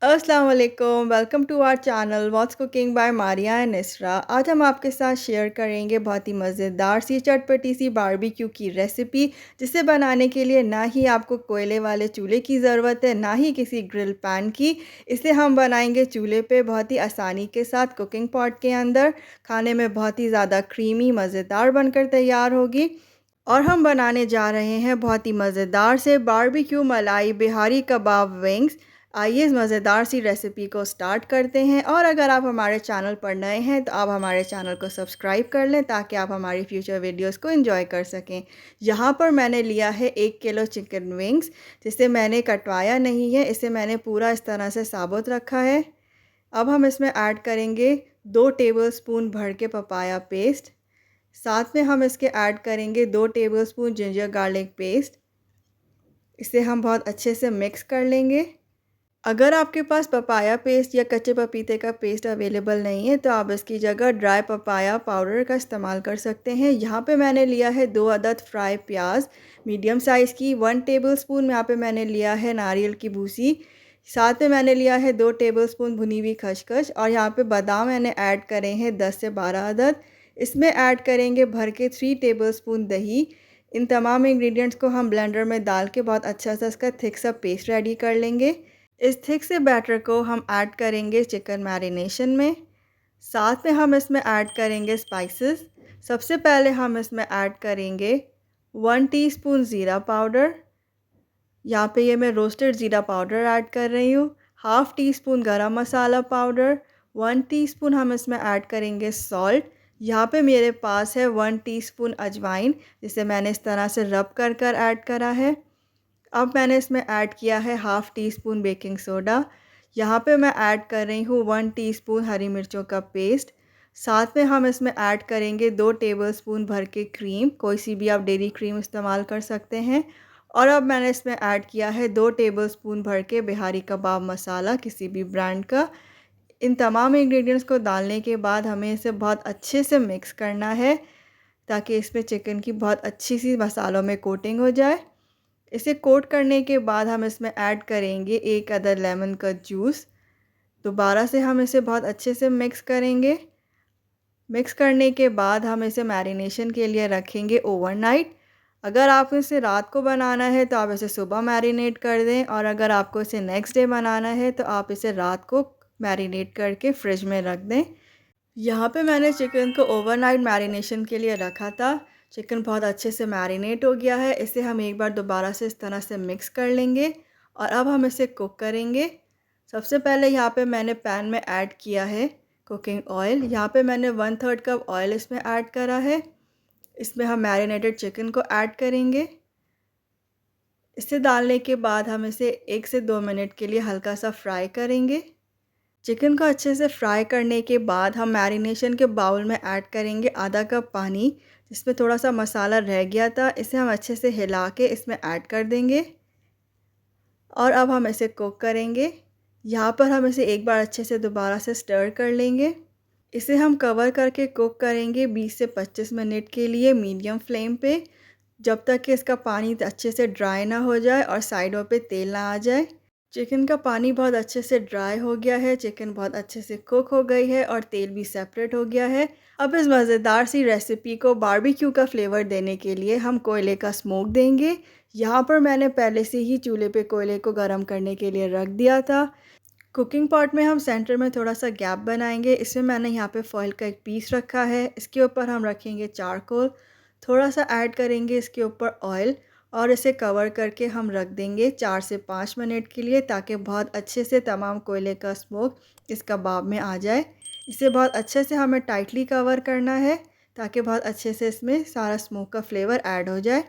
अस्सलाम वालेकुम, welcome to our channel what's cooking by Maria and Isra. आज हम आपके साथ शेयर करेंगे बहुत ही मज़ेदार सी चटपटी सी बारबेक्यू की रेसिपी, जिसे बनाने के लिए ना ही आपको कोयले वाले चूल्हे की ज़रूरत है, ना ही किसी ग्रिल पैन की। इसे हम बनाएंगे चूल्हे पे बहुत ही आसानी के साथ कुकिंग पॉट के अंदर। खाने में बहुत ही ज़्यादा क्रीमी मज़ेदार बनकर तैयार होगी। और हम बनाने जा रहे हैं बहुत ही मज़ेदार से बारबेक्यू मलाई बिहारी कबाब विंग्स। आइए इस मज़ेदार सी रेसिपी को स्टार्ट करते हैं। और अगर आप हमारे चैनल पर नए हैं तो आप हमारे चैनल को सब्सक्राइब कर लें, ताकि आप हमारी फ्यूचर वीडियोस को एंजॉय कर सकें। यहाँ पर मैंने लिया है 1 किलो चिकन विंग्स, जिसे मैंने कटवाया नहीं है। इसे मैंने पूरा इस तरह से साबुत रखा है। अब हम इसमें ऐड करेंगे 2 टेबलस्पून भर के पपाया पेस्ट। साथ में हम इसके ऐड करेंगे 2 टेबलस्पून जिंजर गार्लिक पेस्ट। इसे हम बहुत अच्छे से मिक्स कर लेंगे। अगर आपके पास पपाया पेस्ट या कच्चे पपीते का पेस्ट अवेलेबल नहीं है, तो आप इसकी जगह ड्राई पपाया पाउडर का इस्तेमाल कर सकते हैं। यहाँ पे मैंने लिया है 2 अदद फ्राई प्याज मीडियम साइज़ की। 1 टेबलस्पून यहाँ पे मैंने लिया है नारियल की भूसी। साथ में मैंने लिया है 2 टेबलस्पून भुनी हुई खसखस। और यहाँ पे बादाम मैंने ऐड करे हैं 10 से 12 अदद। इसमें ऐड करेंगे भर के 3 टेबलस्पून दही। इन तमाम इंग्रेडिएंट्स को हम ब्लेंडर में डाल के बहुत अच्छा सा इसका थिक सा पेस्ट रेडी कर लेंगे। इस थिक से बैटर को हम ऐड करेंगे चिकन मैरिनेशन में। साथ में हम इसमें ऐड करेंगे स्पाइसेस। सबसे पहले हम इसमें ऐड करेंगे 1 टीस्पून ज़ीरा पाउडर। यहाँ पे ये मैं रोस्टेड ज़ीरा पाउडर ऐड कर रही हूँ। हाफ़ टी स्पून गरम मसाला पाउडर। 1 टीस्पून हम इसमें ऐड करेंगे सॉल्ट। यहाँ पे मेरे पास है 1 टीस्पून अजवाइन, जिसे मैंने इस तरह से रब कर कर ऐड करा है। अब मैंने इसमें ऐड किया है half tea spoon baking soda. यहाँ पे मैं ऐड कर रही हूँ 1 टीस्पून हरी मिर्चों का पेस्ट। साथ में हम इसमें ऐड करेंगे 2 टेबलस्पून भर के क्रीम, कोई सी भी आप डेयरी क्रीम इस्तेमाल कर सकते हैं। और अब मैंने इसमें ऐड किया है 2 टेबलस्पून भर के बिहारी कबाब मसाला, किसी भी ब्रांड का। इन तमाम इंग्रेडिएंट्स को डालने के बाद हमें इसे बहुत अच्छे से मिक्स करना है, ताकि इसमें चिकन की बहुत अच्छी सी मसालों में कोटिंग हो जाए। इसे कोट करने के बाद हम इसमें ऐड करेंगे 1 अदद लेमन का जूस। दोबारा से हम इसे बहुत अच्छे से मिक्स करेंगे। मिक्स करने के बाद हम इसे मैरिनेशन के लिए रखेंगे ओवरनाइट। अगर आपको इसे रात को बनाना है तो आप इसे सुबह मैरिनेट कर दें, और अगर आपको इसे नेक्स्ट डे बनाना है तो आप इसे रात को मैरिनेट करके फ्रिज में रख दें। यहाँ पे मैंने चिकन को ओवरनाइट मैरिनेशन के लिए रखा था। चिकन बहुत अच्छे से मैरिनेट हो गया है। इसे हम एक बार दोबारा से इस तरह से मिक्स कर लेंगे, और अब हम इसे कुक करेंगे। सबसे पहले यहाँ पे मैंने पैन में ऐड किया है कुकिंग ऑयल। यहाँ पे मैंने 1/3 कप ऑयल इसमें ऐड करा है। इसमें हम मैरिनेटेड चिकन को ऐड करेंगे। इसे डालने के बाद हम इसे 1 से 2 मिनट के लिए हल्का सा फ्राई करेंगे। चिकन को अच्छे से फ्राई करने के बाद हम मैरिनेशन के बाउल में ऐड करेंगे आधा कप पानी, जिसमें थोड़ा सा मसाला रह गया था। इसे हम अच्छे से हिला के इसमें ऐड कर देंगे, और अब हम इसे कुक करेंगे। यहाँ पर हम इसे एक बार अच्छे से दोबारा से स्टर कर लेंगे। इसे हम कवर करके कुक करेंगे 20 से 25 मिनट के लिए मीडियम फ्लेम पे, जब तक कि इसका पानी अच्छे से ड्राई ना हो जाए और साइडों पे तेल ना आ जाए। चिकन का पानी बहुत अच्छे से ड्राई हो गया है, चिकन बहुत अच्छे से कुक हो गई है, और तेल भी सेपरेट हो गया है। अब इस मज़ेदार सी रेसिपी को बारबेक्यू का फ्लेवर देने के लिए हम कोयले का स्मोक देंगे। यहाँ पर मैंने पहले से ही चूल्हे पे कोयले को गर्म करने के लिए रख दिया था। कुकिंग पॉट में हम सेंटर में थोड़ा सा गैप बनाएंगे। इसमें मैंने यहाँ पे फॉइल का एक पीस रखा है। इसके ऊपर हम रखेंगे चारकोल, थोड़ा सा ऐड करेंगे इसके ऊपर ऑयल, और इसे कवर करके हम रख देंगे 4 से 5 मिनट के लिए, ताकि बहुत अच्छे से तमाम कोयले का स्मोक इस कबाब में आ जाए। इसे बहुत अच्छे से हमें टाइटली कवर करना है, ताकि बहुत अच्छे से इसमें सारा स्मोक का फ्लेवर ऐड हो जाए।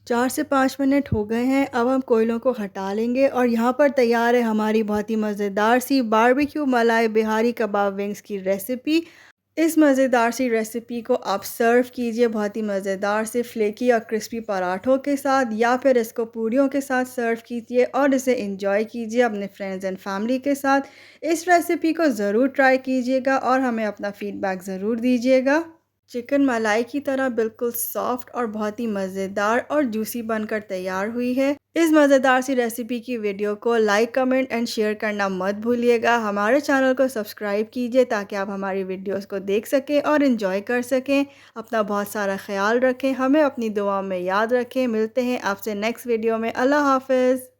4 से 5 मिनट हो गए हैं। अब हम कोयलों को हटा लेंगे, और यहाँ पर तैयार है हमारी बहुत ही मज़ेदार सी बारबेक्यू मलाई बिहारी कबाब विंग्स की रेसिपी। इस मज़ेदार सी रेसिपी को आप सर्व कीजिए बहुत ही मज़ेदार से फ्लेकी और क्रिस्पी पराठों के साथ, या फिर इसको पूरियों के साथ सर्व कीजिए और इसे एंजॉय कीजिए अपने फ्रेंड्स एंड फैमिली के साथ। इस रेसिपी को ज़रूर ट्राई कीजिएगा और हमें अपना फ़ीडबैक ज़रूर दीजिएगा। चिकन मलाई की तरह बिल्कुल सॉफ्ट और बहुत ही मज़ेदार और जूसी बनकर तैयार हुई है। इस मज़ेदार सी रेसिपी की वीडियो को लाइक, कमेंट एंड शेयर करना मत भूलिएगा। हमारे चैनल को सब्सक्राइब कीजिए ताकि आप हमारी वीडियोस को देख सकें और एंजॉय कर सकें। अपना बहुत सारा ख़्याल रखें, हमें अपनी दुआ में याद रखें। मिलते हैं आपसे नेक्स्ट वीडियो में। अल्लाह हाफ़िज़।